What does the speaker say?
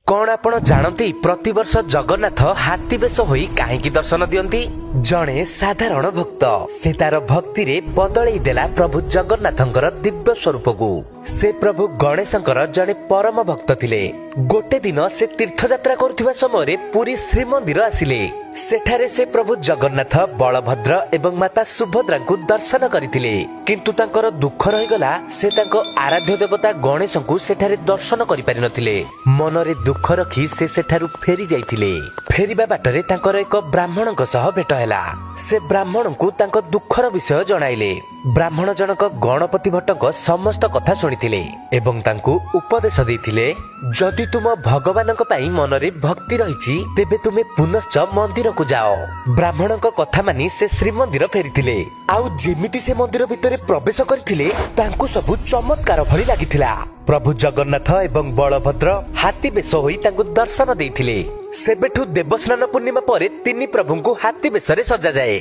कौन आपण जानती प्रतिवर्ष जगन्नाथ हाथी बेश होई काहेकि दर्शन दियंती? जणे साधारण भक्त से तार भक्ति रे बदलई देला प्रभु जगन्नाथंकर दिव्य स्वरूप को। से प्रभु गणेशंकर जणे परम भक्त थिले। गोटे दिन से तीर्थ यात्रा करुथिबा समय पुरी श्रीमंदिर आसिले। सेठारे से प्रभु जगन्नाथ बलभद्र एवं माता सुभद्रा को दर्शन करथिले, किंतु तांकर दुख रहिगला। से तांको आराध्य देवता गणेश को सेठारे दर्शन करि पारि नथिले। मनरे दुख रखी से सेठारु फेरी जाइथिले। फेरिबा बाटरे तांकर एक ब्राह्मणक सह भेट हैला। से ब्राह्मण को तांको दुखर विषय जणाइले। ब्राह्मण जनक गणपति भट्टक समस्त कथा सुनिथिले एवं तांको उपदेश देथिले, जदि तुम भगवानक पई मनरे भक्ति रहिछि तेबे तुमे पुनश्च मंदिर को जाओ। ब्राह्मणक कथा मानि से श्रीमंदिर फेरिथिले। आउ जेमिति से मंदिर भितरे प्रवेश करथिले तांको सब चमत्कार भली लागिथिला। प्रभु जगन्नाथ एवं बलभद्र हाथी बेश होई तांको दर्शन देथिले। सेबेठु देवस्नान पूर्णिमा परे तिनि प्रभुଙ୍କୁ हाथी बेशरे सजा जाए।